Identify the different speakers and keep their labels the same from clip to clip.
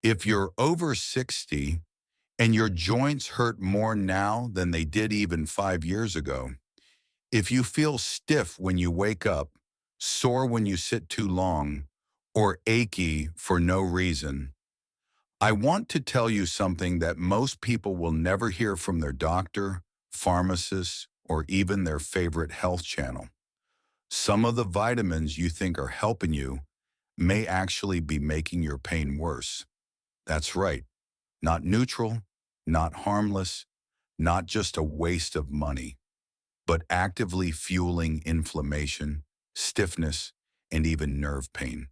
Speaker 1: If you're over 60 and your joints hurt more now than they did even 5 years ago, if you feel stiff when you wake up, sore when you sit too long, or achy for no reason, I want to tell you something that most people will never hear from their doctor, pharmacist, or even their favorite health channel. Some of the vitamins you think are helping you may actually be making your pain worse. That's right. Not neutral, not harmless, not just a waste of money, but actively fueling inflammation, stiffness, and even nerve pain.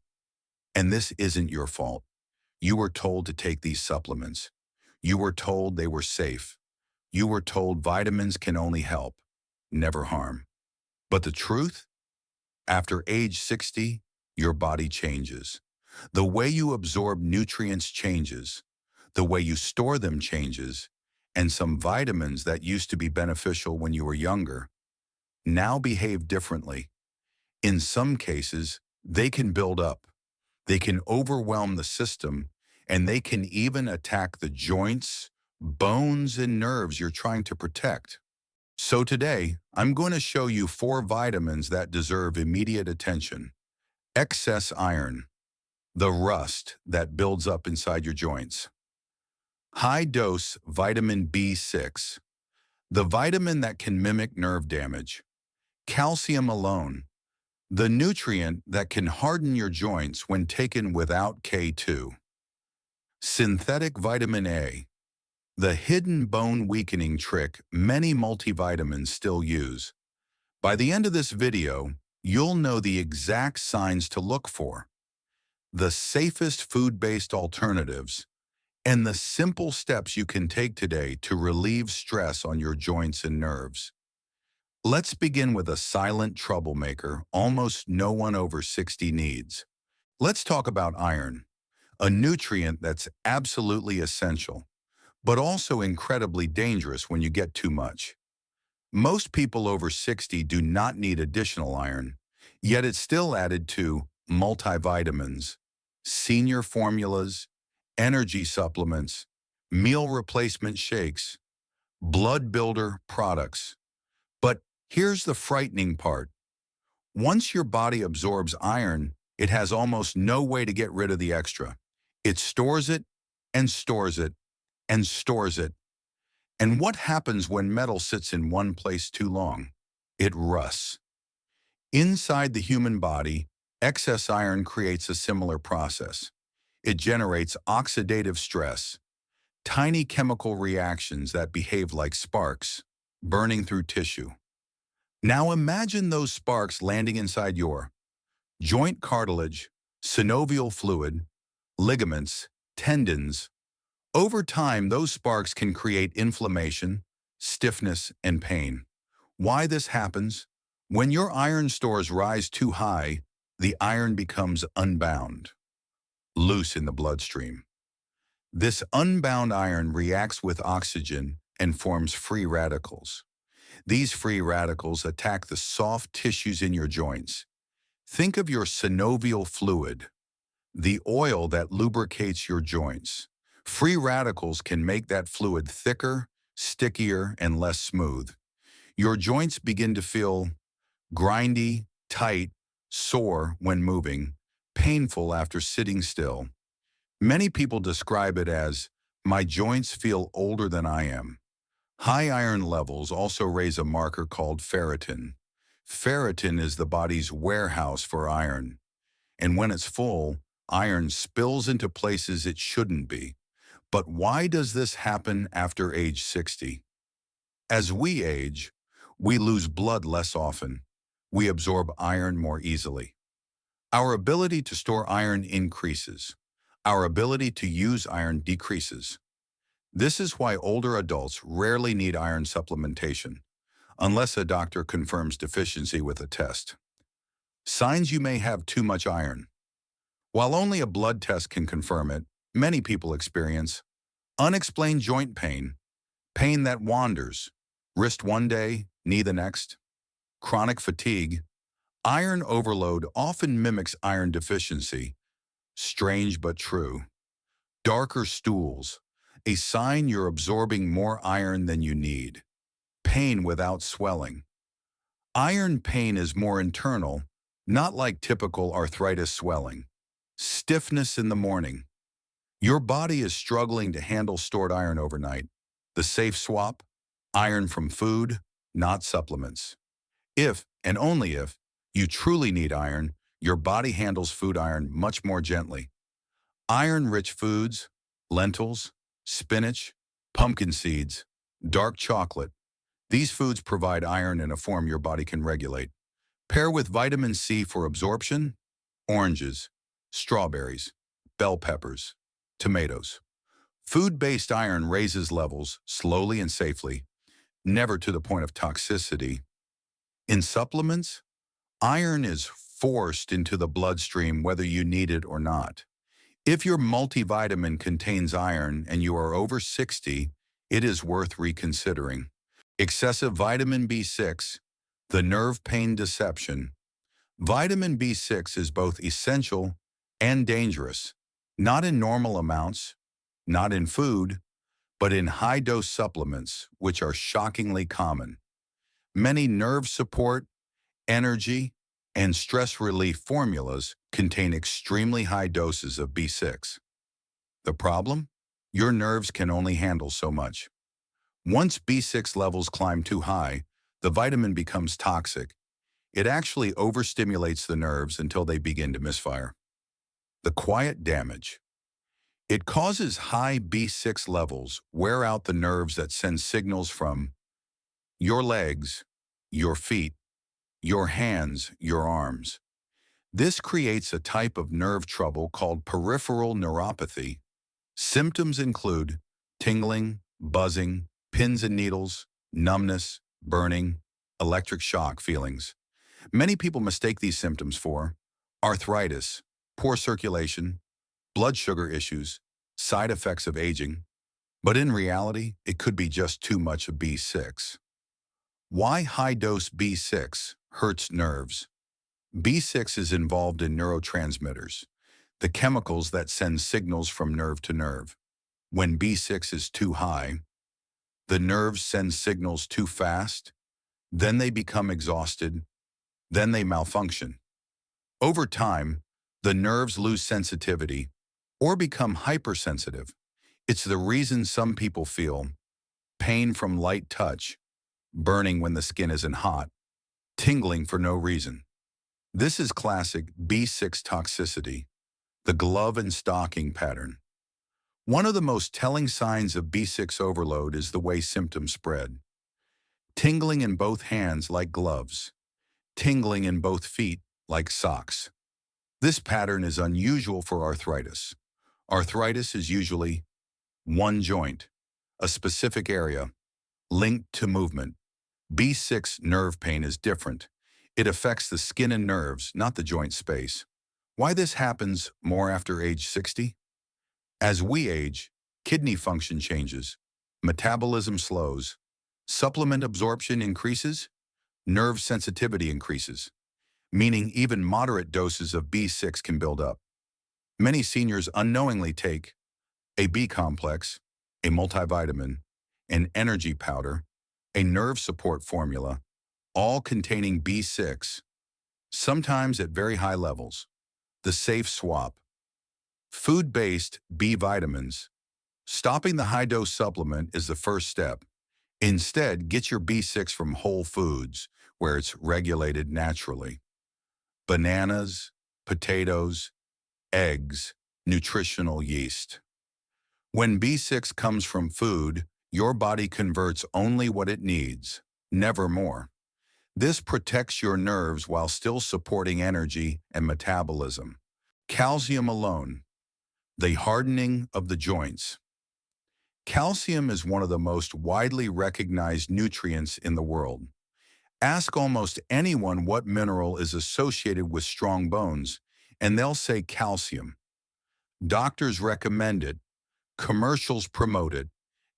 Speaker 1: And this isn't your fault. You were told to take these supplements. You were told they were safe. You were told vitamins can only help, never harm. But the truth? After age 60, your body changes. The way you absorb nutrients changes. The way you store them changes. And some vitamins that used to be beneficial when you were younger now behave differently. In some cases, they can build up. They can overwhelm the system, and they can even attack the joints, bones, and nerves you're trying to protect. So today, I'm going to show you 4 vitamins that deserve immediate attention. Excess iron, the rust that builds up inside your joints. High-dose vitamin B6, the vitamin that can mimic nerve damage. Calcium alone, the nutrient that can harden your joints when taken without K2. Synthetic vitamin A, the hidden bone weakening trick many multivitamins still use. By the end of this video, you'll know the exact signs to look for, the safest food-based alternatives, and the simple steps you can take today to relieve stress on your joints and nerves. Let's begin with a silent troublemaker almost no one over 60 needs. Let's talk about iron, a nutrient that's absolutely essential, but also incredibly dangerous when you get too much. Most people over 60 do not need additional iron, yet it's still added to multivitamins, senior formulas, energy supplements, meal replacement shakes, blood builder products. But here's the frightening part. Once your body absorbs iron, it has almost no way to get rid of the extra. It stores it and stores it and stores it. And what happens when metal sits in one place too long? It rusts. Inside the human body, excess iron creates a similar process. It generates oxidative stress, tiny chemical reactions that behave like sparks, burning through tissue. Now imagine those sparks landing inside your joint cartilage, synovial fluid, ligaments, tendons. Over time, those sparks can create inflammation, stiffness, and pain. Why this happens? When your iron stores rise too high, the iron becomes unbound, loose in the bloodstream. This unbound iron reacts with oxygen and forms free radicals. These free radicals attack the soft tissues in your joints. Think of your synovial fluid, the oil that lubricates your joints. Free radicals can make that fluid thicker, stickier, and less smooth. Your joints begin to feel grindy, tight, sore when moving, painful after sitting still. Many people describe it as, "My joints feel older than I am." High iron levels also raise a marker called ferritin. Ferritin is the body's warehouse for iron, and when it's full, iron spills into places it shouldn't be. But why does this happen after age 60? As we age, we lose blood less often. We absorb iron more easily. Our ability to store iron increases. Our ability to use iron decreases. This is why older adults rarely need iron supplementation, unless a doctor confirms deficiency with a test. Signs you may have too much iron. While only a blood test can confirm it, many people experience unexplained joint pain, pain that wanders, wrist one day, knee the next, chronic fatigue. Iron overload often mimics iron deficiency, strange but true. Darker stools, a sign you're absorbing more iron than you need. Pain without swelling. Iron pain is more internal, not like typical arthritis swelling. Stiffness in the morning. Your body is struggling to handle stored iron overnight. The safe swap? Iron from food, not supplements. If, and only if, you truly need iron, your body handles food iron much more gently. Iron-rich foods, lentils, spinach, pumpkin seeds, dark chocolate. These foods provide iron in a form your body can regulate. Pair with vitamin C for absorption, oranges, strawberries, bell peppers, tomatoes. Food-based iron raises levels slowly and safely, never to the point of toxicity. In supplements, iron is forced into the bloodstream whether you need it or not. If your multivitamin contains iron and you are over 60, it is worth reconsidering. Excessive vitamin B6, the nerve pain deception. Vitamin B6 is both essential and dangerous, not in normal amounts, not in food, but in high-dose supplements, which are shockingly common. Many nerve support, energy, and stress relief formulas contain extremely high doses of B6. The problem? Your nerves can only handle so much. Once B6 levels climb too high, the vitamin becomes toxic. It actually overstimulates the nerves until they begin to misfire. The quiet damage. It causes high B6 levels wear out the nerves that send signals from your legs, your feet, your hands, your arms. This creates a type of nerve trouble called peripheral neuropathy. Symptoms include tingling, buzzing, pins and needles, numbness, burning, electric shock feelings. Many people mistake these symptoms for arthritis, poor circulation, blood sugar issues, side effects of aging, but in reality, it could be just too much of B6. Why high-dose B6 hurts nerves? B6 is involved in neurotransmitters, the chemicals that send signals from nerve to nerve. When B6 is too high, the nerves send signals too fast, then they become exhausted, then they malfunction. Over time, the nerves lose sensitivity or become hypersensitive. It's the reason some people feel pain from light touch, burning when the skin isn't hot, tingling for no reason. This is classic B6 toxicity, the glove and stocking pattern. One of the most telling signs of B6 overload is the way symptoms spread. Tingling in both hands like gloves, tingling in both feet like socks. This pattern is unusual for arthritis. Arthritis is usually one joint, a specific area, linked to movement. B6 nerve pain is different. It affects the skin and nerves, not the joint space. Why this happens more after age 60? As we age, kidney function changes, metabolism slows, supplement absorption increases, nerve sensitivity increases, meaning even moderate doses of B6 can build up. Many seniors unknowingly take a B complex, a multivitamin, an energy powder, a nerve support formula, all containing B6, sometimes at very high levels. The safe swap. Food-based B vitamins. Stopping the high-dose supplement is the first step. Instead, get your B6 from whole foods, where it's regulated naturally. Bananas, potatoes, eggs, nutritional yeast. When B6 comes from food, your body converts only what it needs, never more. This protects your nerves while still supporting energy and metabolism. Calcium alone. The hardening of the joints. Calcium is one of the most widely recognized nutrients in the world. Ask almost anyone what mineral is associated with strong bones, and they'll say calcium. Doctors recommend it, commercials promote it,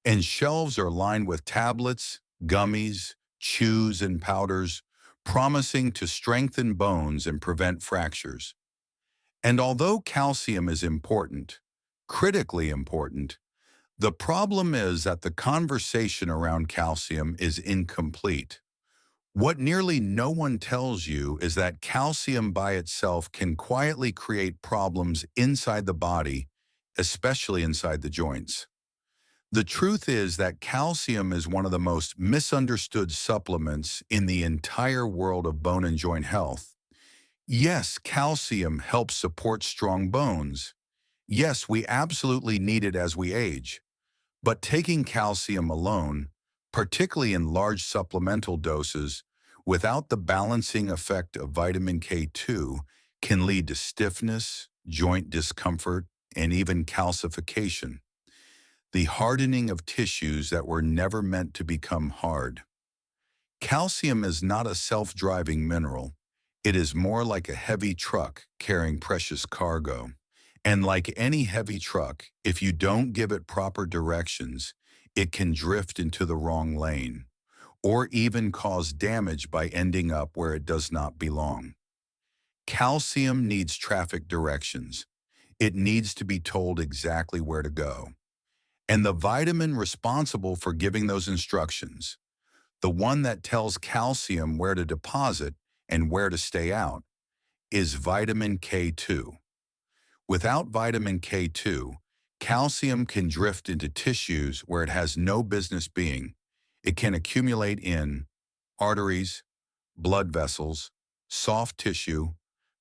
Speaker 1: and shelves are lined with tablets, gummies, chews, and powders, promising to strengthen bones and prevent fractures. And although calcium is important, critically important. The problem is that the conversation around calcium is incomplete. What nearly no one tells you is that calcium by itself can quietly create problems inside the body, especially inside the joints. The truth is that calcium is one of the most misunderstood supplements in the entire world of bone and joint health. Yes, calcium helps support strong bones. Yes, we absolutely need it as we age. But taking calcium alone, particularly in large supplemental doses, without the balancing effect of vitamin K2, can lead to stiffness, joint discomfort, and even calcification, the hardening of tissues that were never meant to become hard. Calcium is not a self-driving mineral. It is more like a heavy truck carrying precious cargo. And like any heavy truck, if you don't give it proper directions, it can drift into the wrong lane, or even cause damage by ending up where it does not belong. Calcium needs traffic directions. It needs to be told exactly where to go. And the vitamin responsible for giving those instructions, the one that tells calcium where to deposit and where to stay out, is vitamin K2. Without vitamin K2, calcium can drift into tissues where it has no business being. It can accumulate in arteries, blood vessels, soft tissue,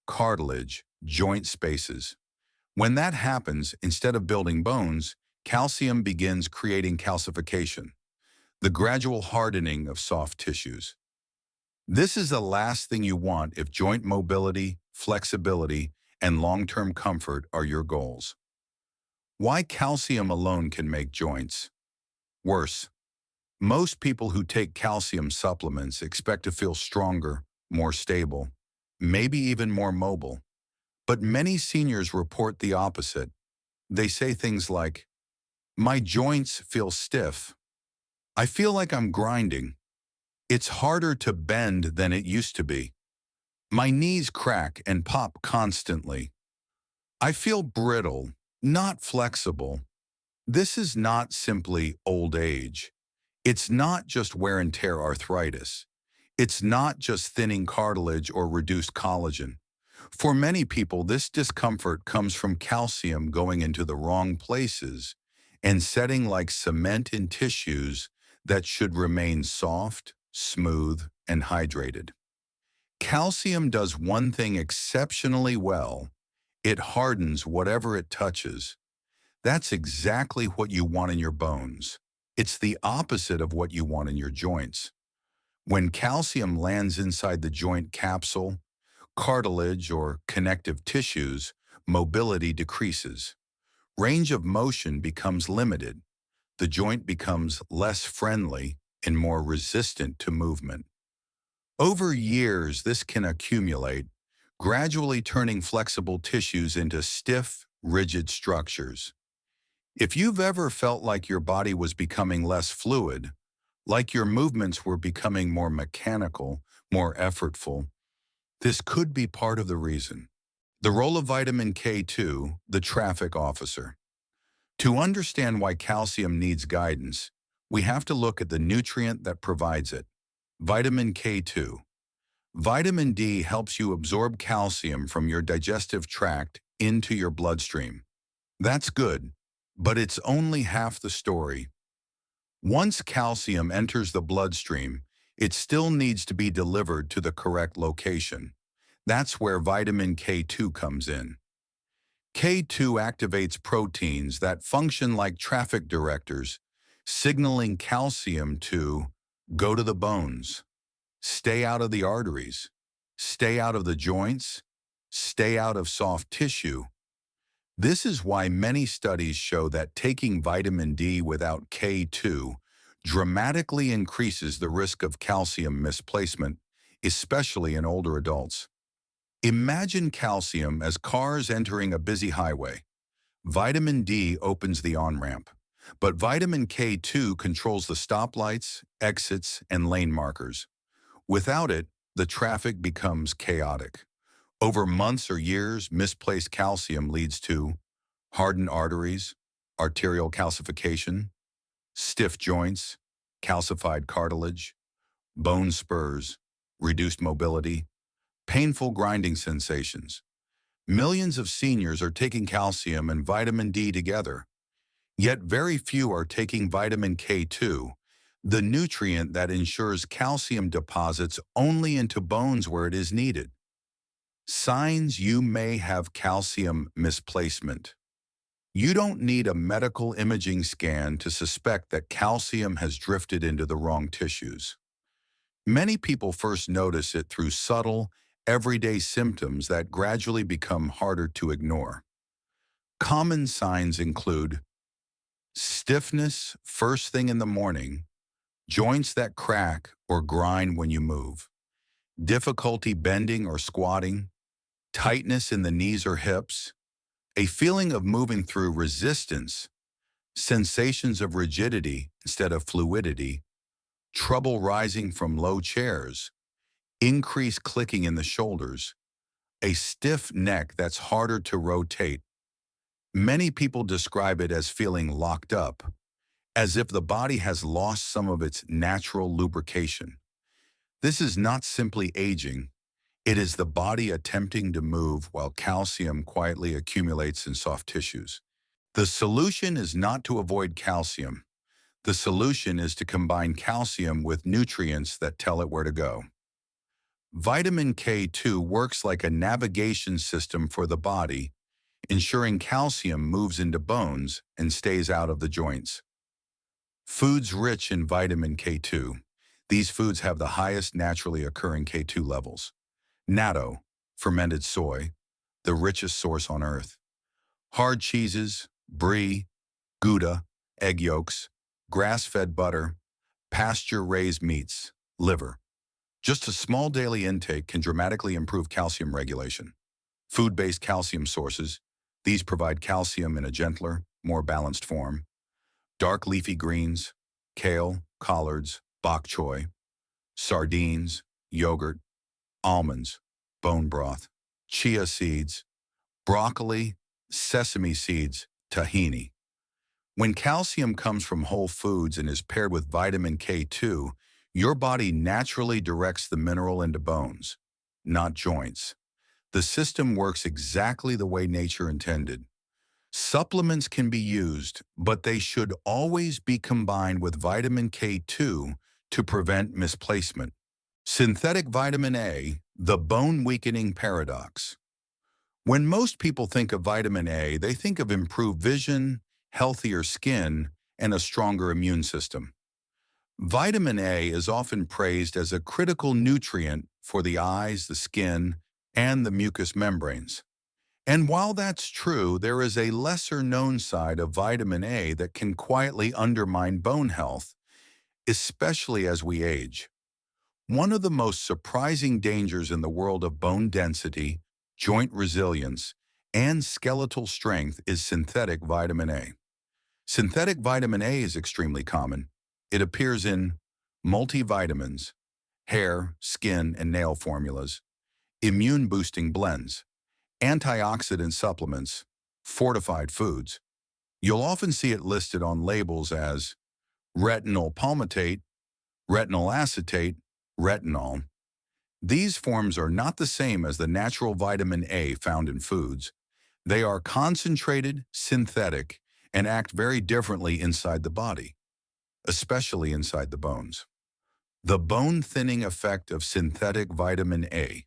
Speaker 1: cartilage, joint spaces. When that happens, instead of building bones, calcium begins creating calcification, the gradual hardening of soft tissues. This is the last thing you want if joint mobility, flexibility, and long-term comfort are your goals. Why calcium alone can make joints worse? Most people who take calcium supplements expect to feel stronger, more stable, maybe even more mobile. But many seniors report the opposite. They say things like, "My joints feel stiff. I feel like I'm grinding. It's harder to bend than it used to be. My knees crack and pop constantly. I feel brittle, not flexible." This is not simply old age. It's not just wear and tear arthritis. It's not just thinning cartilage or reduced collagen. For many people, this discomfort comes from calcium going into the wrong places and setting like cement in tissues that should remain soft, smooth, and hydrated. Calcium does one thing exceptionally well. It hardens whatever it touches. That's exactly what you want in your bones. It's the opposite of what you want in your joints. When calcium lands inside the joint capsule, cartilage, or connective tissues, mobility decreases. Range of motion becomes limited. The joint becomes less friendly and more resistant to movement. Over years, this can accumulate, gradually turning flexible tissues into stiff, rigid structures. If you've ever felt like your body was becoming less fluid, like your movements were becoming more mechanical, more effortful, this could be part of the reason. The role of vitamin K2, the traffic officer. To understand why calcium needs guidance, we have to look at the nutrient that provides it, vitamin K2. Vitamin D helps you absorb calcium from your digestive tract into your bloodstream. That's good, but it's only half the story. Once calcium enters the bloodstream, it still needs to be delivered to the correct location. That's where vitamin K2 comes in. K2 activates proteins that function like traffic directors, signaling calcium to go to the bones, stay out of the arteries, stay out of the joints, stay out of soft tissue. This is why many studies show that taking vitamin D without K2 dramatically increases the risk of calcium misplacement, especially in older adults. Imagine calcium as cars entering a busy highway. Vitamin D opens the on-ramp, but vitamin K2 controls the stoplights, exits, and lane markers. Without it, the traffic becomes chaotic. Over months or years, misplaced calcium leads to hardened arteries, arterial calcification, stiff joints, calcified cartilage, bone spurs, reduced mobility, painful grinding sensations. Millions of seniors are taking calcium and vitamin D together, yet very few are taking vitamin K2, the nutrient that ensures calcium deposits only into bones where it is needed. Signs you may have calcium misplacement. You don't need a medical imaging scan to suspect that calcium has drifted into the wrong tissues. Many people first notice it through subtle, everyday symptoms that gradually become harder to ignore. Common signs include stiffness first thing in the morning, joints that crack or grind when you move, difficulty bending or squatting, tightness in the knees or hips, a feeling of moving through resistance, sensations of rigidity instead of fluidity, trouble rising from low chairs, increased clicking in the shoulders, a stiff neck that's harder to rotate. Many people describe it as feeling locked up, as if the body has lost some of its natural lubrication. This is not simply aging, it is the body attempting to move while calcium quietly accumulates in soft tissues. The solution is not to avoid calcium. The solution is to combine calcium with nutrients that tell it where to go. Vitamin K2 works like a navigation system for the body, ensuring calcium moves into bones and stays out of the joints. Foods rich in vitamin K2. These foods have the highest naturally occurring K2 levels. Natto, fermented soy, the richest source on earth. Hard cheeses, brie, Gouda, egg yolks, grass-fed butter, pasture-raised meats, liver. Just a small daily intake can dramatically improve calcium regulation. Food-based calcium sources. These provide calcium in a gentler, more balanced form. Dark leafy greens, kale, collards, bok choy, sardines, yogurt, almonds, bone broth, chia seeds, broccoli, sesame seeds, tahini. When calcium comes from whole foods and is paired with vitamin K2, your body naturally directs the mineral into bones, not joints. The system works exactly the way nature intended. Supplements can be used, but they should always be combined with vitamin K2 to prevent misplacement. Synthetic vitamin A, the bone-weakening paradox. When most people think of vitamin A, they think of improved vision, healthier skin, and a stronger immune system. Vitamin A is often praised as a critical nutrient for the eyes, the skin, and the mucous membranes. And while that's true, there is a lesser-known side of vitamin A that can quietly undermine bone health, especially as we age. One of the most surprising dangers in the world of bone density, joint resilience, and skeletal strength is synthetic vitamin A. Synthetic vitamin A is extremely common. It appears in multivitamins, hair, skin, and nail formulas, immune-boosting blends, antioxidant supplements, fortified foods. You'll often see it listed on labels as retinol palmitate, retinol acetate, retinol. These forms are not the same as the natural vitamin A found in foods. They are concentrated, synthetic, and act very differently inside the body, especially inside the bones. The bone-thinning effect of synthetic vitamin A.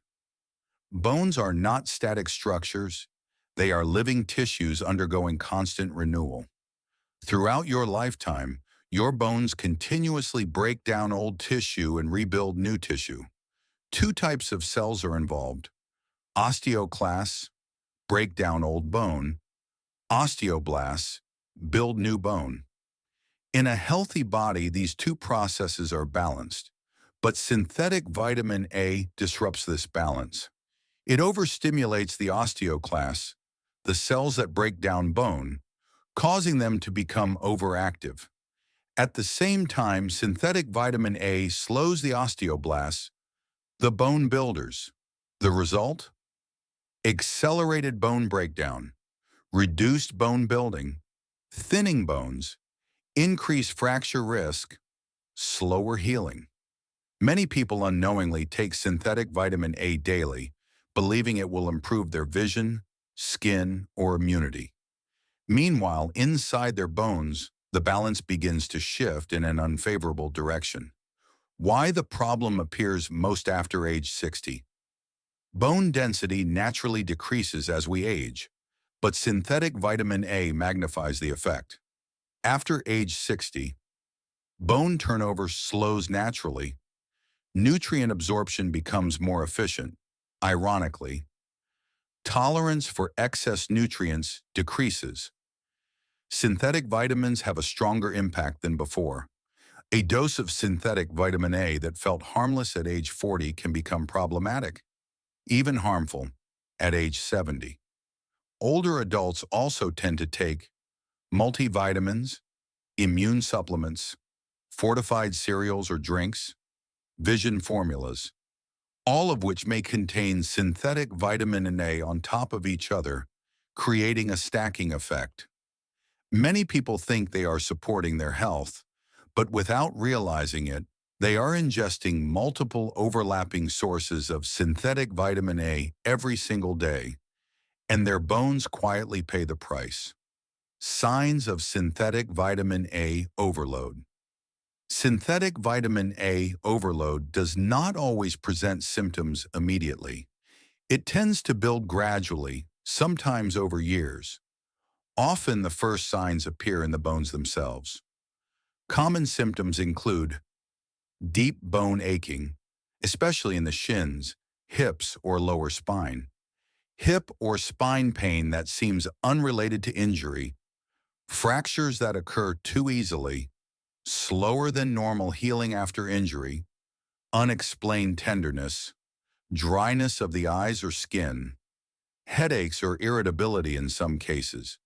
Speaker 1: Bones are not static structures. They are living tissues undergoing constant renewal. Throughout your lifetime, your bones continuously break down old tissue and rebuild new tissue. Two types of cells are involved. Osteoclasts break down old bone. Osteoblasts build new bone. In a healthy body, these two processes are balanced, but synthetic vitamin A disrupts this balance. It overstimulates the osteoclasts, the cells that break down bone, causing them to become overactive. At the same time, synthetic vitamin A slows the osteoblasts, the bone builders. The result? Accelerated bone breakdown, reduced bone building, thinning bones, increased fracture risk, slower healing. Many people unknowingly take synthetic vitamin A daily, believing it will improve their vision, skin, or immunity. Meanwhile, inside their bones, the balance begins to shift in an unfavorable direction. Why the problem appears most after age 60. Bone density naturally decreases as we age, but synthetic vitamin A magnifies the effect. After age 60, bone turnover slows naturally. Nutrient absorption becomes more efficient. Ironically, tolerance for excess nutrients decreases. Synthetic vitamins have a stronger impact than before. A dose of synthetic vitamin A that felt harmless at age 40 can become problematic, even harmful, at age 70. Older adults also tend to take multivitamins, immune supplements, fortified cereals or drinks, vision formulas, all of which may contain synthetic vitamin A on top of each other, creating a stacking effect. Many people think they are supporting their health, but without realizing it, they are ingesting multiple overlapping sources of synthetic vitamin A every single day, and their bones quietly pay the price. Signs of synthetic vitamin A overload. Synthetic vitamin A overload does not always present symptoms immediately. It tends to build gradually, sometimes over years. Often the first signs appear in the bones themselves. Common symptoms include deep bone aching, especially in the shins, hips, or lower spine. Hip or spine pain that seems unrelated to injury. Fractures that occur too easily. Slower than normal healing after injury. Unexplained tenderness. Dryness of the eyes or skin. Headaches or irritability in some cases.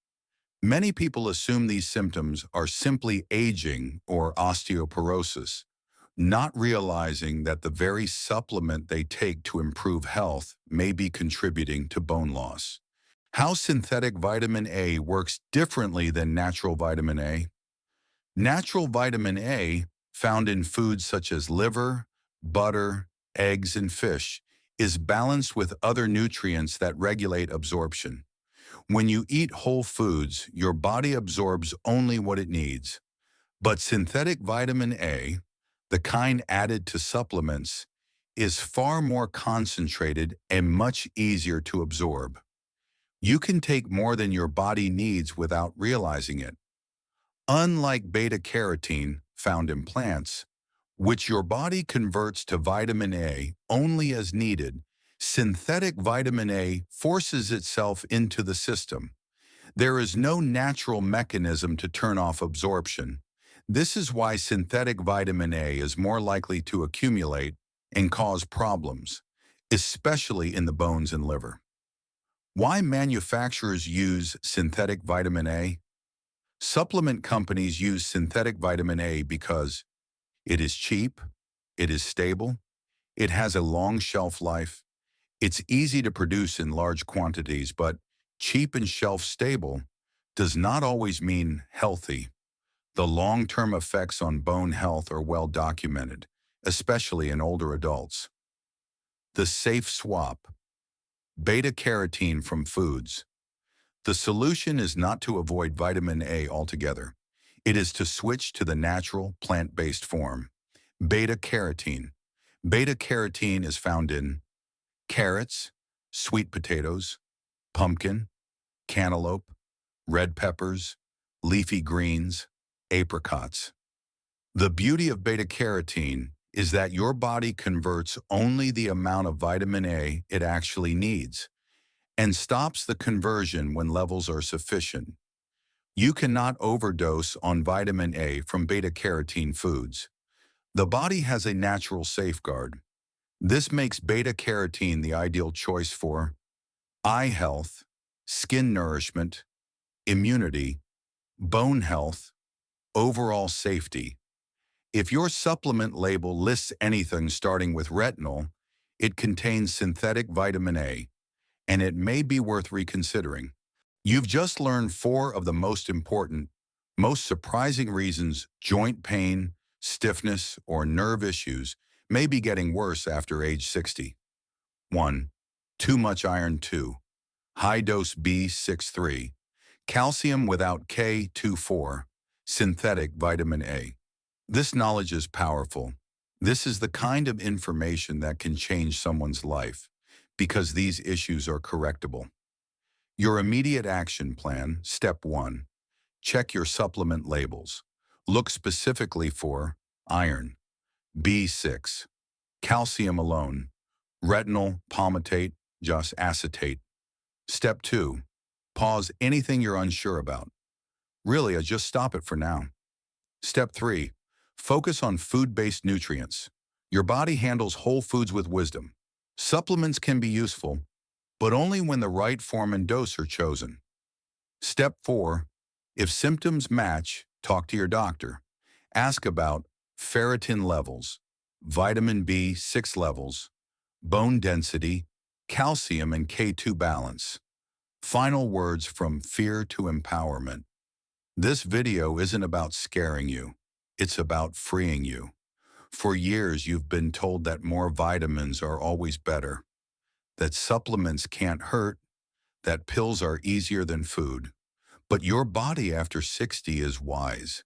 Speaker 1: Many people assume these symptoms are simply aging or osteoporosis, not realizing that the very supplement they take to improve health may be contributing to bone loss. How synthetic vitamin A works differently than natural vitamin A. Natural vitamin A, found in foods such as liver, butter, eggs, and fish, is balanced with other nutrients that regulate absorption. When you eat whole foods, your body absorbs only what it needs. But synthetic vitamin A, the kind added to supplements, is far more concentrated and much easier to absorb. You can take more than your body needs without realizing it. Unlike beta-carotene, found in plants, which your body converts to vitamin A only as needed, synthetic vitamin A forces itself into the system. There is no natural mechanism to turn off absorption. This is why synthetic vitamin A is more likely to accumulate and cause problems, especially in the bones and liver. Why manufacturers use synthetic vitamin A? Supplement companies use synthetic vitamin A because it is cheap, it is stable, it has a long shelf life, it's easy to produce in large quantities, but cheap and shelf-stable does not always mean healthy. The long-term effects on bone health are well documented, especially in older adults. The safe swap. Beta-carotene from foods. The solution is not to avoid vitamin A altogether. It is to switch to the natural, plant-based form. Beta-carotene. Beta-carotene is found in carrots, sweet potatoes, pumpkin, cantaloupe, red peppers, leafy greens, apricots. The beauty of beta-carotene is that your body converts only the amount of vitamin A it actually needs and stops the conversion when levels are sufficient. You cannot overdose on vitamin A from beta-carotene foods. The body has a natural safeguard. This makes beta-carotene the ideal choice for eye health, skin nourishment, immunity, bone health, overall safety. If your supplement label lists anything starting with retinol, it contains synthetic vitamin A, and it may be worth reconsidering. You've just learned 4 of the most important, most surprising reasons joint pain, stiffness, or nerve issues may be getting worse after age 60. 1. Too much iron. 2. High-dose B63. Calcium without K24. Synthetic vitamin A. This knowledge is powerful. This is the kind of information that can change someone's life because these issues are correctable. Your immediate action plan, step 1. Check your supplement labels. Look specifically for iron, B6, calcium alone, retinol, palmitate, just acetate. Step 2. Pause anything you're unsure about. Really, just stop it for now. Step 3. Focus on food-based nutrients. Your body handles whole foods with wisdom. Supplements can be useful, but only when the right form and dose are chosen. Step 4. If symptoms match, talk to your doctor. Ask about ferritin levels, vitamin B6 levels, bone density, calcium and K2 balance. Final words from fear to empowerment. This video isn't about scaring you. It's about freeing you. For years, you've been told that more vitamins are always better, that supplements can't hurt, that pills are easier than food. But your body after 60 is wise.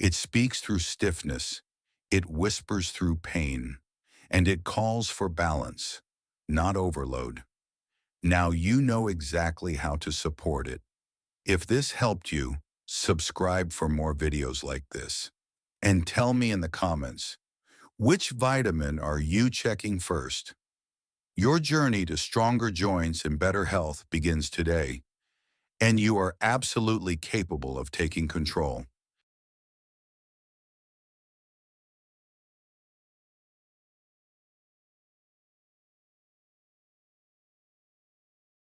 Speaker 1: It speaks through stiffness, it whispers through pain, and it calls for balance, not overload. Now you know exactly how to support it. If this helped you, subscribe for more videos like this. And tell me in the comments, which vitamin are you checking first? Your journey to stronger joints and better health begins today, and you are absolutely capable of taking control.